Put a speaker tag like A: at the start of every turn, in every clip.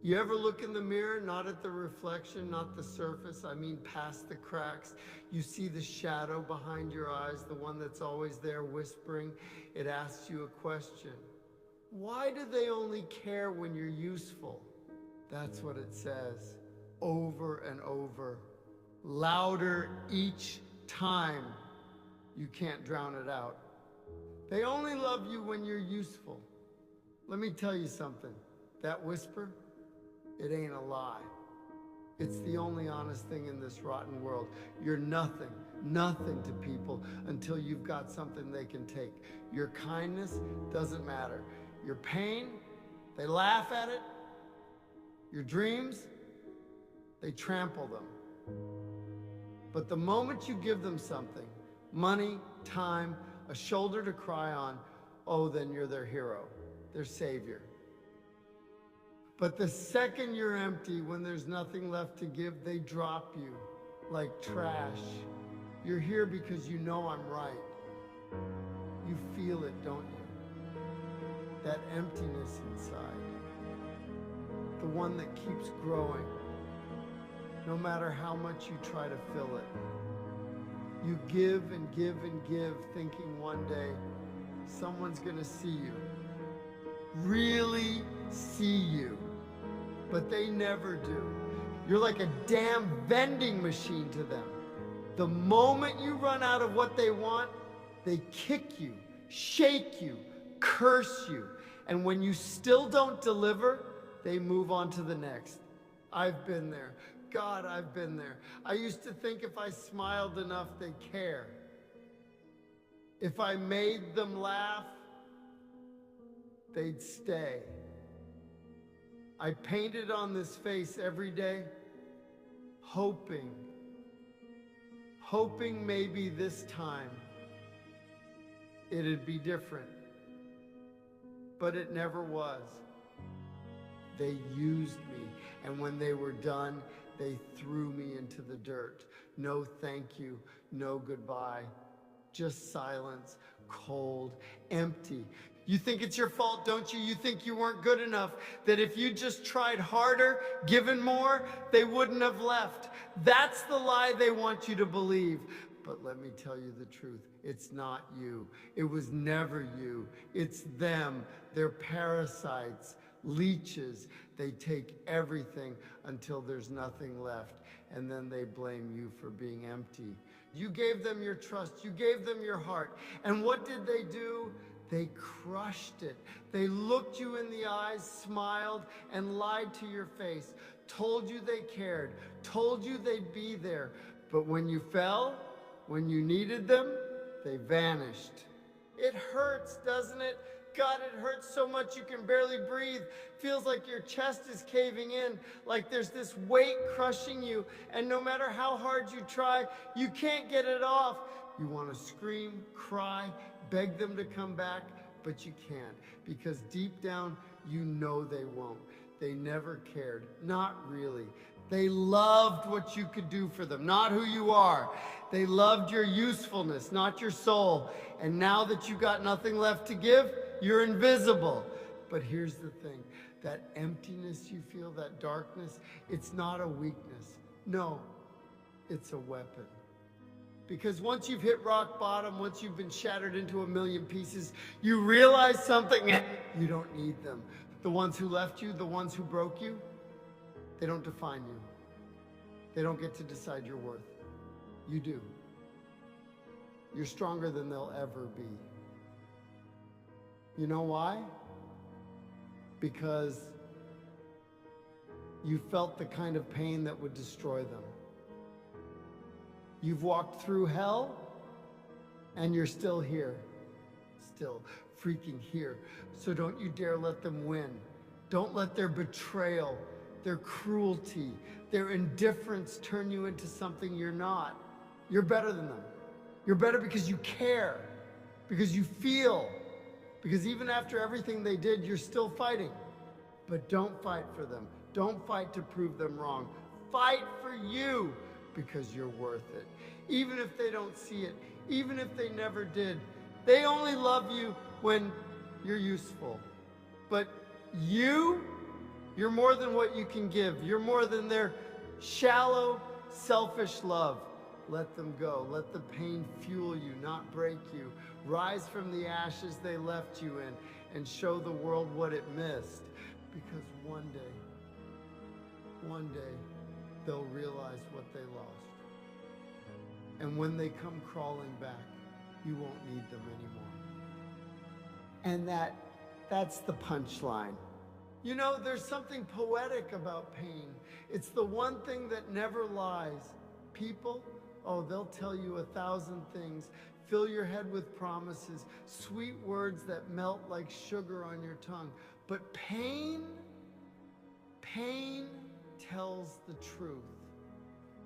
A: You ever look in the mirror, not at the reflection, not the surface, I mean past the cracks? You see the shadow behind your eyes, the one that's always there whispering. It asks you a question. Why do they only care when you're useful? That's what it says, over and over. Louder each time. You can't drown it out. They only love you when you're useful. Let me tell you something. That whisper, it ain't a lie. It's the only honest thing in this rotten world. You're nothing to people until you've got something they can take. Your kindness doesn't matter. Your pain, they laugh at it. Your dreams, they trample them. But the moment you give them something, money, time, a shoulder to cry on, oh, then you're their hero, their savior. But the second you're empty, when there's nothing left to give, they drop you like trash. You're here because you know I'm right. You feel it, don't you? That emptiness inside. The one that keeps growing, no matter how much you try to fill it. You give and give and give, thinking one day someone's gonna see you. Really see you. But they never do. You're like a damn vending machine to them. The moment you run out of what they want, they kick you, shake you, curse you. And when you still don't deliver, they move on to the next. I've been there. God, I've been there. I used to think if I smiled enough, they'd care. If I made them laugh, they'd stay. I painted on this face every day, hoping maybe this time it'd be different. But it never was. They used me, and when they were done, they threw me into the dirt. No thank you, no goodbye. Just silence, cold, empty. You think it's your fault, don't you? You think you weren't good enough, that if you just tried harder, given more, they wouldn't have left. That's the lie they want you to believe. But let me tell you the truth. It's not you. It was never you. It's them. They're parasites, leeches. They take everything until there's nothing left, and then they blame you for being empty. You gave them your trust. You gave them your heart. And what did they do? They crushed it. They looked you in the eyes, smiled, and lied to your face, told you they cared, told you they'd be there. But when you fell, when you needed them, they vanished. It hurts, doesn't it? God, it hurts so much you can barely breathe. Feels like your chest is caving in, like there's this weight crushing you, and no matter how hard you try, you can't get it off. You want to scream, cry, beg them to come back, but you can't, because deep down, you know they won't. They never cared, not really. They loved what you could do for them, not who you are. They loved your usefulness, not your soul. And now that you got nothing left to give, you're invisible. But here's the thing, that emptiness you feel, that darkness, it's not a weakness. No, it's a weapon. Because once you've hit rock bottom, once you've been shattered into a million pieces, you realize something, you don't need them. The ones who left you, the ones who broke you, they don't define you. They don't get to decide your worth. You do. You're stronger than they'll ever be. You know why? Because you felt the kind of pain that would destroy them. You've walked through hell, and you're still here. Still freaking here. So don't you dare let them win. Don't let their betrayal, their cruelty, their indifference turn you into something you're not. You're better than them. You're better because you care, because you feel, because even after everything they did, you're still fighting. But don't fight for them. Don't fight to prove them wrong. Fight for you, because you're worth it. Even if they don't see it, even if they never did, they only love you when you're useful. But you, You're more than what you can give. You're more than their shallow, selfish love. Let them go. Let the pain fuel you, not break you. Rise from the ashes they left you in and show the world what it missed. Because one day, they'll realize what they lost. And when they come crawling back, you won't need them anymore. And that's the punchline. You know, there's something poetic about pain. It's the one thing that never lies. People, oh, they'll tell you 1,000 things, fill your head with promises, sweet words that melt like sugar on your tongue. But pain tells the truth.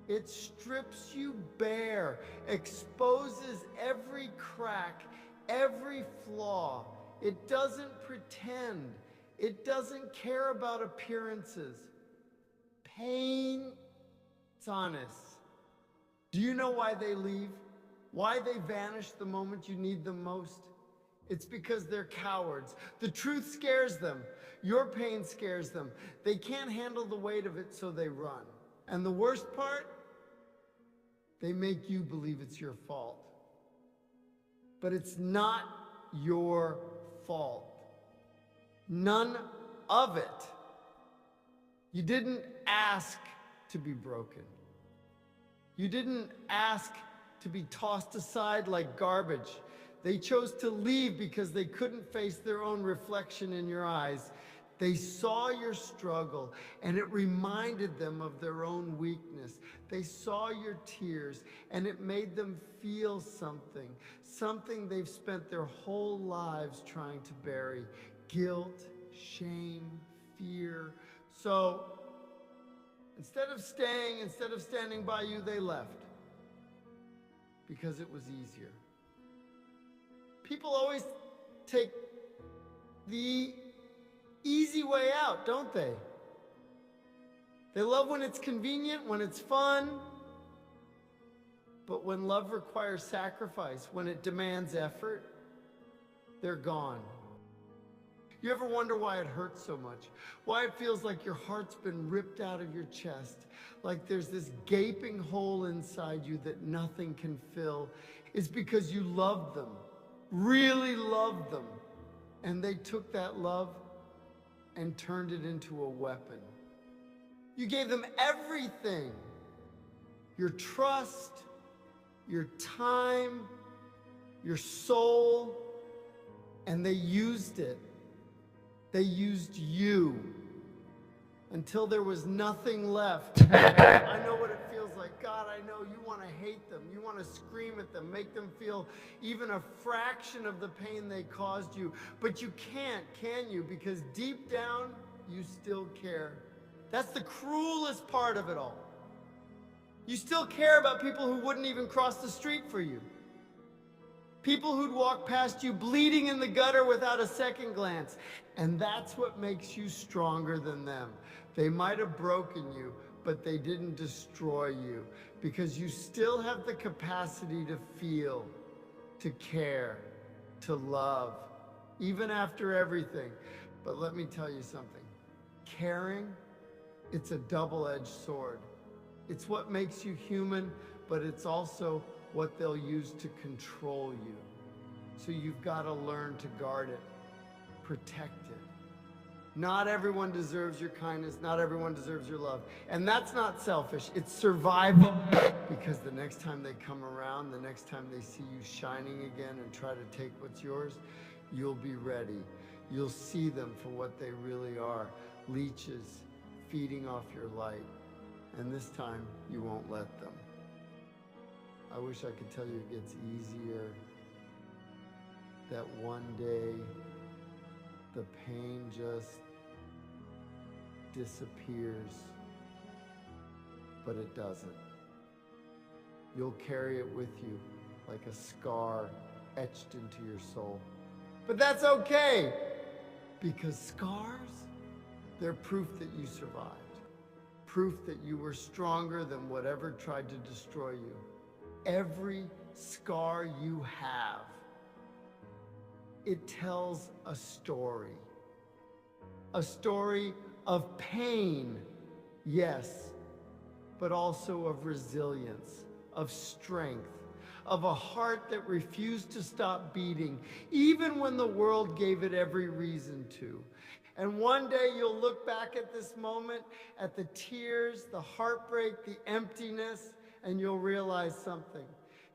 A: It strips you bare, exposes every crack, every flaw. It doesn't pretend. It doesn't care about appearances. Pain, it's honest. Do you know why they leave? Why they vanish the moment you need them most? It's because they're cowards. The truth scares them. Your pain scares them. They can't handle the weight of it, so they run. And the worst part? They make you believe it's your fault. But it's not your fault. None of it. You didn't ask to be broken. You didn't ask to be tossed aside like garbage. They chose to leave because they couldn't face their own reflection in your eyes. They saw your struggle, and it reminded them of their own weakness. They saw your tears, and it made them feel something they've spent their whole lives trying to bury. Guilt, shame, fear. So instead of standing by you, they left because it was easier. People always take the easy way out, don't they? They love when it's convenient, when it's fun. But when love requires sacrifice, when it demands effort, they're gone. You ever wonder why it hurts so much? Why it feels like your heart's been ripped out of your chest? Like there's this gaping hole inside you that nothing can fill? It's because you loved them, really loved them. And they took that love and turned it into a weapon. You gave them everything. Your trust, your time, your soul, and they used it. They used you until there was nothing left. I know what it feels like. God, I know you want to hate them. You want to scream at them, make them feel even a fraction of the pain they caused you. But you can't, can you? Because deep down, you still care. That's the cruelest part of it all. You still care about people who wouldn't even cross the street for you. People who'd walk past you bleeding in the gutter without a second glance. And that's what makes you stronger than them. They might have broken you, but they didn't destroy you, because you still have the capacity to feel, to care, to love, even after everything. But let me tell you something. Caring, it's a double-edged sword. It's what makes you human, but it's also what they'll use to control you. So you've got to learn to guard it, protect it. Not everyone deserves your kindness. Not everyone deserves your love. And that's not selfish. It's survival. Because the next time they come around, the next time they see you shining again and try to take what's yours, you'll be ready. You'll see them for what they really are. Leeches feeding off your light. And this time, you won't let them. I wish I could tell you it gets easier, that one day the pain just disappears, but it doesn't. You'll carry it with you like a scar etched into your soul. But that's okay, because scars, they're proof that you survived, proof that you were stronger than whatever tried to destroy you. Every scar you have, it tells a story of pain, yes, but also of resilience, of strength, of a heart that refused to stop beating, even when the world gave it every reason to. And one day you'll look back at this moment, at the tears, the heartbreak, the emptiness, and you'll realize something.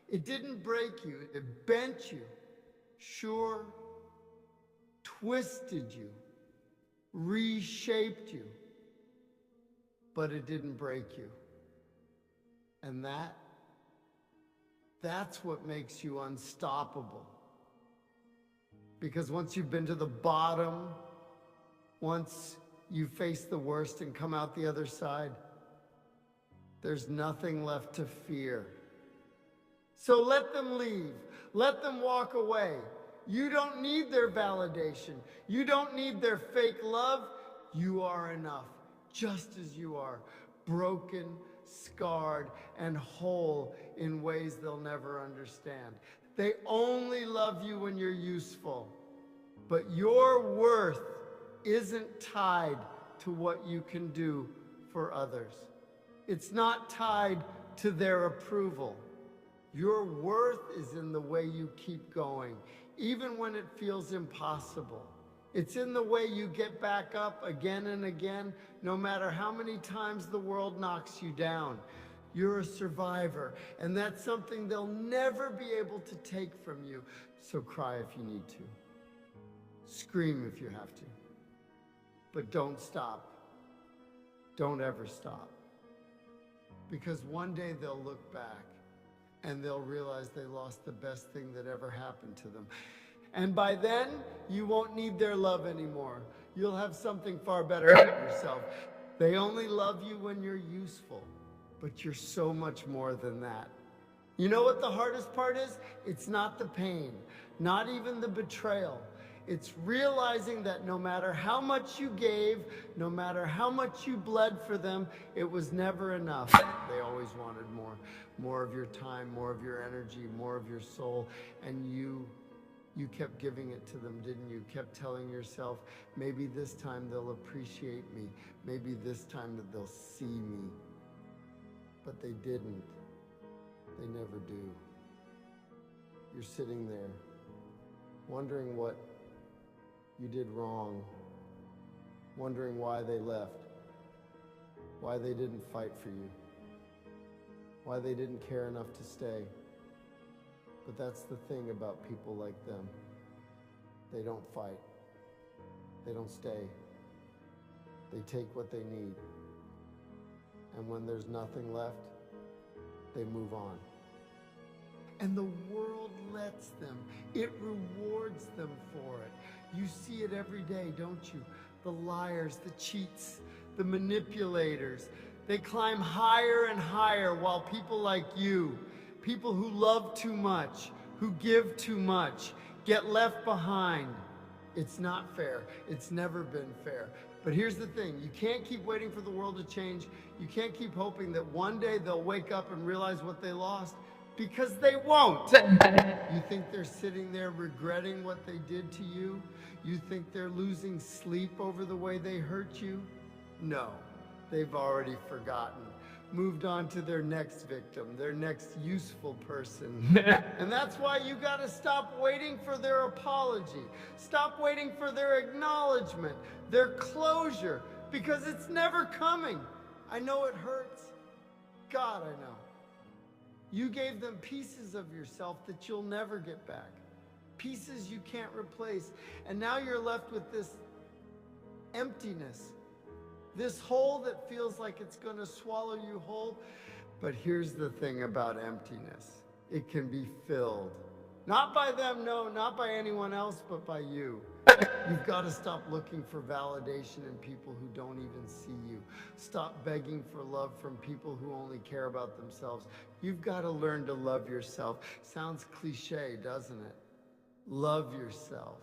A: It didn't break you, it bent you, sure, twisted you, reshaped you, but it didn't break you. And that's what makes you unstoppable. Because once you've been to the bottom, once you face the worst and come out the other side, there's nothing left to fear. So let them leave. Let them walk away. You don't need their validation. You don't need their fake love. You are enough, just as you are, broken, scarred, and whole in ways they'll never understand. They only love you when you're useful, but your worth isn't tied to what you can do for others. It's not tied to their approval. Your worth is in the way you keep going, even when it feels impossible. It's in the way you get back up again and again, no matter how many times the world knocks you down. You're a survivor, and that's something they'll never be able to take from you. So cry if you need to. Scream if you have to. But don't stop. Don't ever stop. Because one day they'll look back and they'll realize they lost the best thing that ever happened to them. And by then, you won't need their love anymore. You'll have something far better for yourself. They only love you when you're useful, but you're so much more than that. You know what the hardest part is? It's not the pain, not even the betrayal. It's realizing that no matter how much you gave, no matter how much you bled for them, it was never enough. They always wanted more. More of your time, more of your energy, more of your soul. And you kept giving it to them, didn't you? Kept telling yourself, maybe this time they'll appreciate me. Maybe this time that they'll see me. But they didn't. They never do. You're sitting there, wondering what you did wrong, wondering why they left, why they didn't fight for you, why they didn't care enough to stay. But that's the thing about people like them. They don't fight. They don't stay. They take what they need. And when there's nothing left, they move on. And the world lets them. It rewards them for it. You see it every day, don't you? The liars, the cheats, the manipulators. They climb higher and higher while people like you, people who love too much, who give too much, get left behind. It's not fair. It's never been fair. But here's the thing. You can't keep waiting for the world to change. You can't keep hoping that one day they'll wake up and realize what they lost, because they won't. You think they're sitting there regretting what they did to you? You think they're losing sleep over the way they hurt you? No, they've already forgotten. Moved on to their next victim, their next useful person. And that's why you gotta stop waiting for their apology. Stop waiting for their acknowledgement, their closure, because it's never coming. I know it hurts. God, I know. You gave them pieces of yourself that you'll never get back. Pieces you can't replace. And now you're left with this emptiness. This hole that feels like it's going to swallow you whole. But here's the thing about emptiness. It can be filled. Not by them, no, not by anyone else, but by you. You've got to stop looking for validation in people who don't even see you. Stop begging for love from people who only care about themselves. You've got to learn to love yourself. Sounds cliche, doesn't it? Love yourself.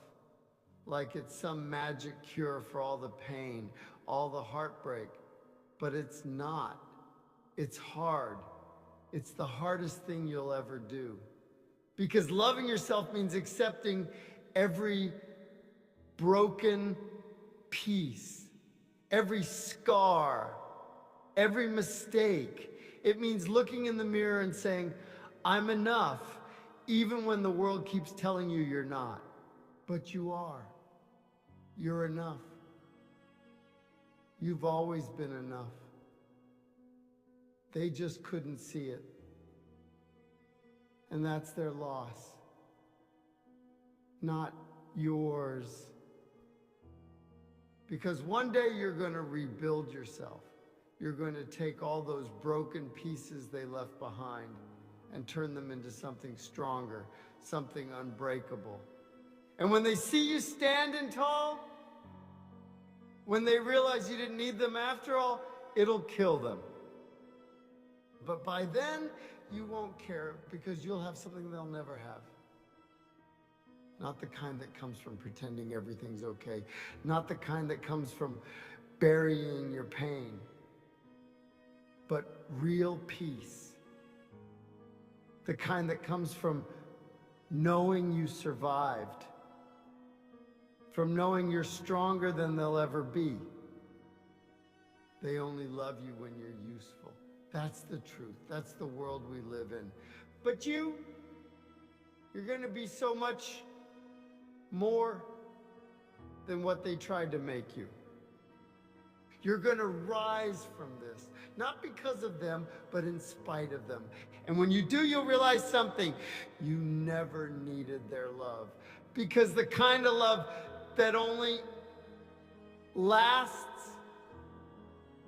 A: Like it's some magic cure for all the pain, all the heartbreak. But it's not. It's hard. It's the hardest thing you'll ever do. Because loving yourself means accepting every broken piece, every scar, every mistake. It means looking in the mirror and saying, I'm enough, even when the world keeps telling you you're not. But you are. You're enough. You've always been enough. They just couldn't see it. And that's their loss, not yours. Because one day you're going to rebuild yourself. You're going to take all those broken pieces they left behind and turn them into something stronger, something unbreakable. And when they see you standing tall, when they realize you didn't need them after all, it'll kill them. But by then, you won't care because you'll have something they'll never have. Not the kind that comes from pretending everything's okay. Not the kind that comes from burying your pain. But real peace. The kind that comes from knowing you survived. From knowing you're stronger than they'll ever be. They only love you when you're useful. That's the truth. That's the world we live in. But you're going to be so much more than what they tried to make you. You're going to rise from this, not because of them, but in spite of them. And when you do, you'll realize something. You never needed their love. Because the kind of love that only lasts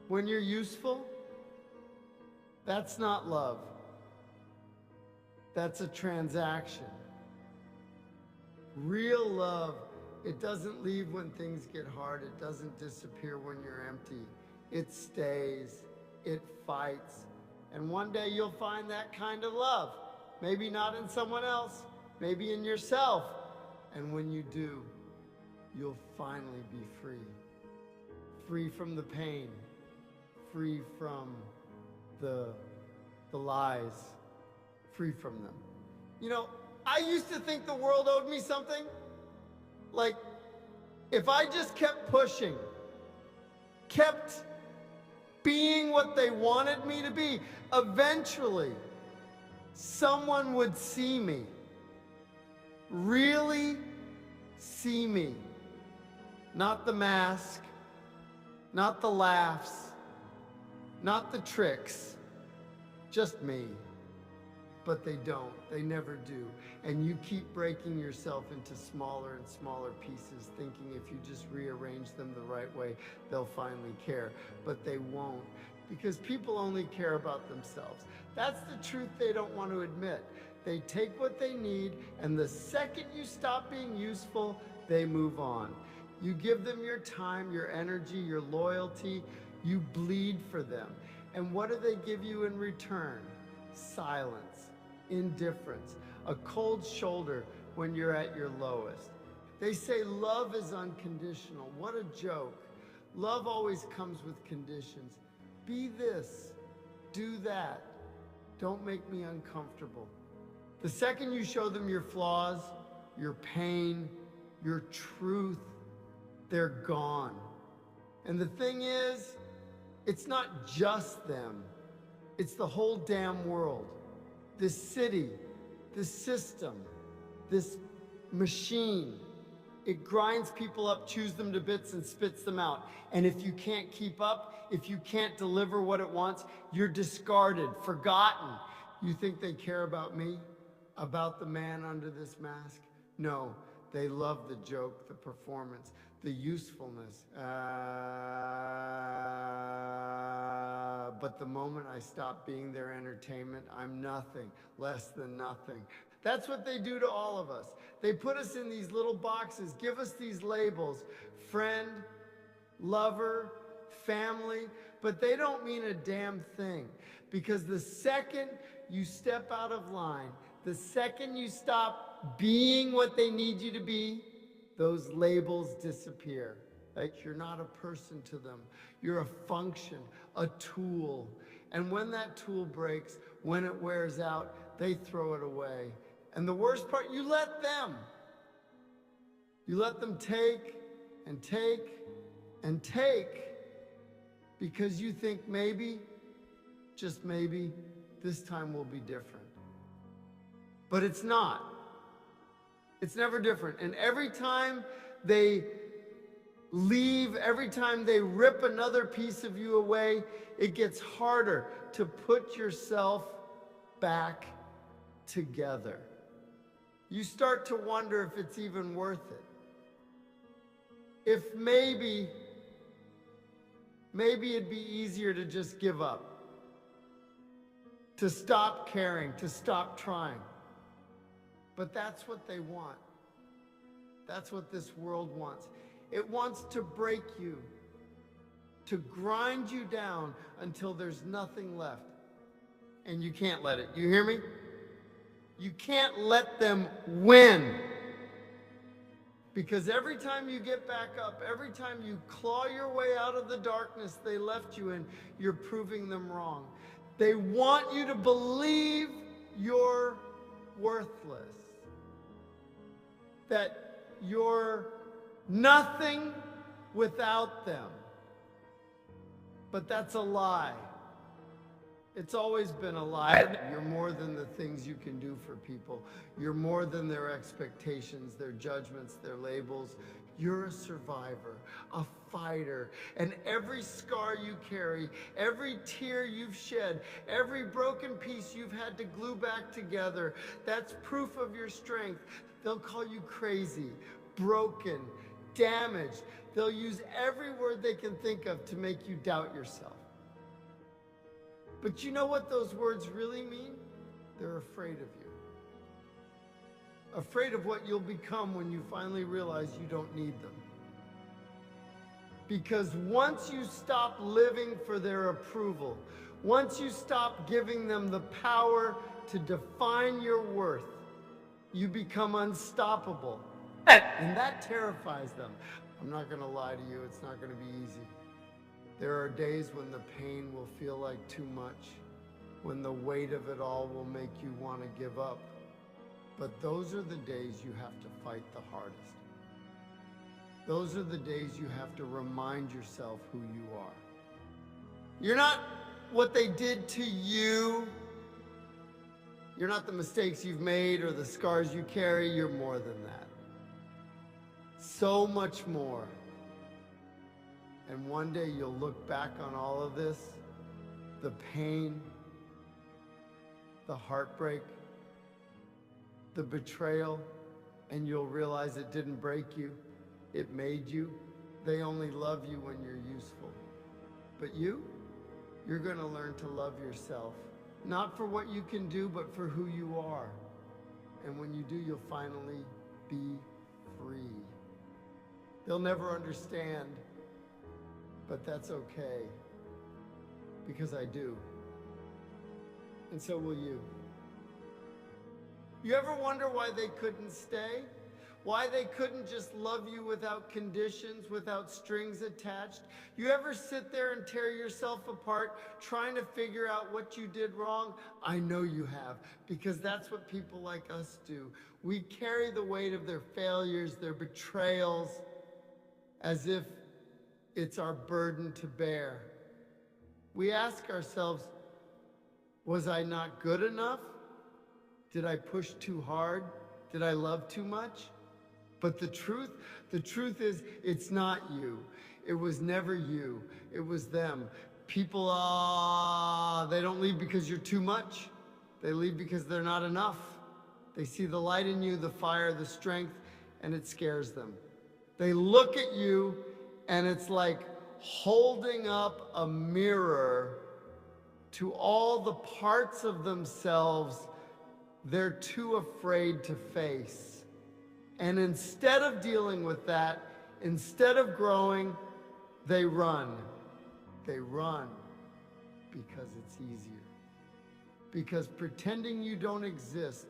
A: when you're useful, that's not love. That's a transaction. Real love, it doesn't leave when things get hard. It doesn't disappear when you're empty. It stays. It fights. And one day you'll find that kind of love. Maybe not in someone else. Maybe in yourself. And when you do, you'll finally be free. Free from the pain. Free from the lies, free from them. You know, I used to think the world owed me something. Like, if I just kept pushing, kept being what they wanted me to be, eventually someone would see me, really see me. Not the mask, not the laughs, not the tricks, just me. But they don't. They never do. And you keep breaking yourself into smaller and smaller pieces, thinking if you just rearrange them the right way, they'll finally care. But they won't, because people only care about themselves. That's the truth they don't want to admit. They take what they need, and the second you stop being useful, they move on. You give them your time, your energy, your loyalty. You bleed for them. And what do they give you in return? Silence, indifference, a cold shoulder when you're at your lowest. They say love is unconditional. What a joke. Love always comes with conditions. Be this, do that. Don't make me uncomfortable. The second you show them your flaws, your pain, your truth, they're gone. And the thing is, it's not just them. It's the whole damn world. This city, this system, this machine. It grinds people up, chews them to bits, and spits them out. And if you can't keep up, if you can't deliver what it wants, you're discarded, forgotten. You think they care about me? About the man under this mask? No, they love the joke, the performance, the usefulness. But the moment I stop being their entertainment, I'm nothing, less than nothing. That's what they do to all of us. They put us in these little boxes, give us these labels, friend, lover, family, but they don't mean a damn thing. Because the second you step out of line, the second you stop being what they need you to be, those labels disappear. Like you're not a person to them. You're a function, a tool. And when that tool breaks, when it wears out, they throw it away. And the worst part, you let them. You let them take and take and take because you think maybe, just maybe, this time will be different. But it's not. It's never different. And every time they leave, every time they rip another piece of you away, it gets harder to put yourself back together. You start to wonder if it's even worth it. If maybe it'd be easier to just give up, to stop caring, to stop trying. But that's what they want. That's what this world wants. It wants to break you, to grind you down until there's nothing left. And you can't let it. You hear me? You can't let them win. Because every time you get back up, every time you claw your way out of the darkness they left you in, you're proving them wrong. They want you to believe you're worthless, that you're nothing without them. But that's a lie. It's always been a lie. You're more than the things you can do for people. You're more than their expectations, their judgments, their labels. You're a survivor, a fighter. And every scar you carry, every tear you've shed, every broken piece you've had to glue back together, that's proof of your strength. They'll call you crazy, broken, damaged. They'll use every word they can think of to make you doubt yourself. But you know what those words really mean? They're afraid of you. Afraid of what you'll become when you finally realize you don't need them. Because once you stop living for their approval, once you stop giving them the power to define your worth, you become unstoppable. And that terrifies them. I'm not going to lie to you, it's not going to be easy. There are days when the pain will feel like too much, when the weight of it all will make you want to give up. But those are the days you have to fight the hardest. Those are the days you have to remind yourself who you are. You're not what they did to you. You're not the mistakes you've made or the scars you carry. You're more than that. So much more. And one day you'll look back on all of this, the pain, the heartbreak, the betrayal, and you'll realize it didn't break you, it made you. They only love you when you're useful. But you're going to learn to love yourself, not for what you can do, but for who you are. And when you do, you'll finally be free. They'll never understand, but that's okay, because I do. And so will you. You ever wonder why they couldn't stay? Why they couldn't just love you without conditions, without strings attached? You ever sit there and tear yourself apart trying to figure out what you did wrong? I know you have, because that's what people like us do. We carry the weight of their failures, their betrayals, as if it's our burden to bear. We ask ourselves, was I not good enough? Did I push too hard? Did I love too much? But the truth is, it's not you. It was never you. It was them. People, they don't leave because you're too much. They leave because they're not enough. They see the light in you, the fire, the strength, and it scares them. They look at you, and it's like holding up a mirror to all the parts of themselves they're too afraid to face. And instead of dealing with that, instead of growing, they run. They run because it's easier. Because pretending you don't exist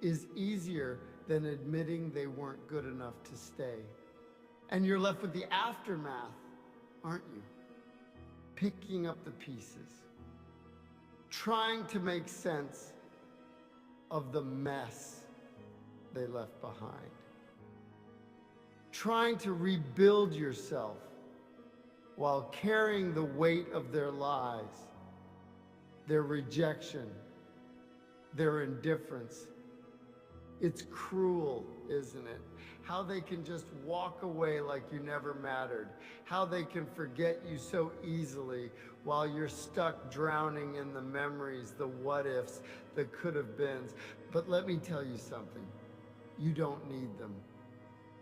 A: is easier than admitting they weren't good enough to stay. And you're left with the aftermath, aren't you? Picking up the pieces, trying to make sense of the mess they left behind, trying to rebuild yourself while carrying the weight of their lies, their rejection, their indifference. It's cruel, isn't it? How they can just walk away like you never mattered. How they can forget you so easily while you're stuck drowning in the memories, the what-ifs, the could-have-beens. But let me tell you something. You don't need them.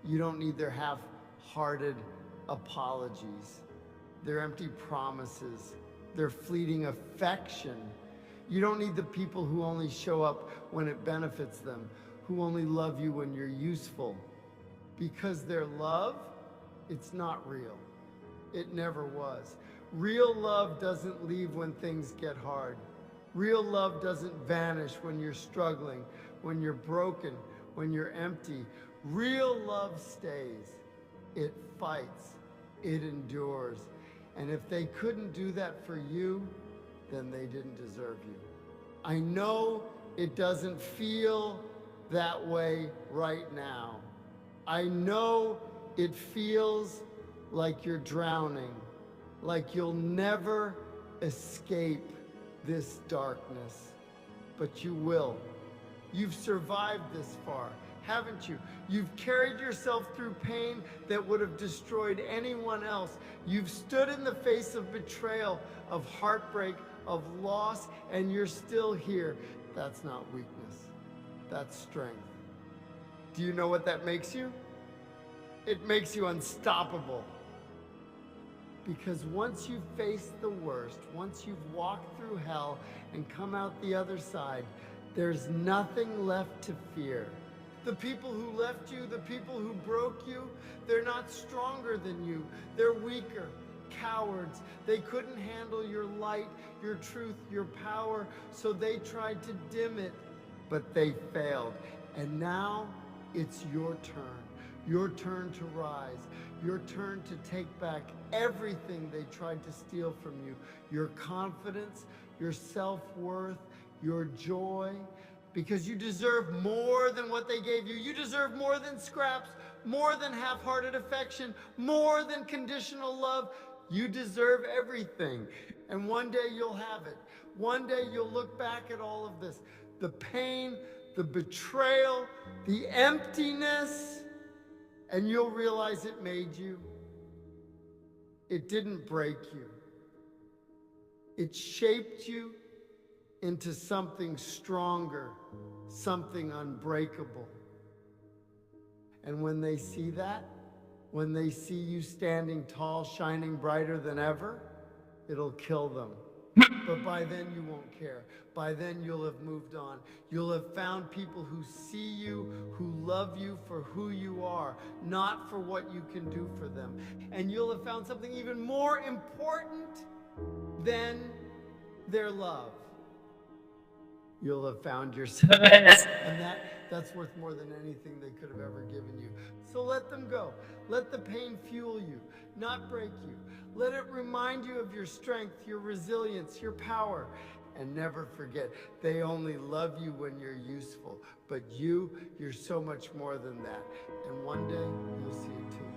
A: You don't need their half-hearted apologies, their empty promises, their fleeting affection. You don't need the people who only show up when it benefits them, who only love you when you're useful. Because their love, it's not real. It never was. Real love doesn't leave when things get hard. Real love doesn't vanish when you're struggling, when you're broken, when you're empty. Real love stays. It fights. It endures. And if they couldn't do that for you, then they didn't deserve you. I know it doesn't feel that way right now. I know it feels like you're drowning, like you'll never escape this darkness, but you will. You've survived this far, haven't you? You've carried yourself through pain that would have destroyed anyone else. You've stood in the face of betrayal, of heartbreak, of loss, and you're still here. That's not weakness. That's strength. Do you know what that makes you? It makes you unstoppable. Because once you've faced the worst, once you've walked through hell and come out the other side, there's nothing left to fear. The people who left you, the people who broke you, they're not stronger than you. They're weaker, cowards. They couldn't handle your light, your truth, your power, so they tried to dim it, but they failed. And now it's your turn to rise, your turn to take back everything they tried to steal from you, your confidence, your self-worth, your joy, because you deserve more than what they gave you. You deserve more than scraps, more than half-hearted affection, more than conditional love. You deserve everything. And one day you'll have it. One day you'll look back at all of this, the pain, the betrayal, the emptiness, and you'll realize it made you. It didn't break you. It shaped you into something stronger, something unbreakable. And when they see that, when they see you standing tall, shining brighter than ever, it'll kill them. But by then you won't care. By then you'll have moved on. You'll have found people who see you, who love you for who you are, not for what you can do for them. And you'll have found something even more important than their love. You'll have found yourself. And that's worth more than anything they could have ever given you. So let them go. Let the pain fuel you, not break you. Let it remind you of your strength, your resilience, your power. And never forget, they only love you when you're useful. But you're so much more than that. And one day, you'll see it too.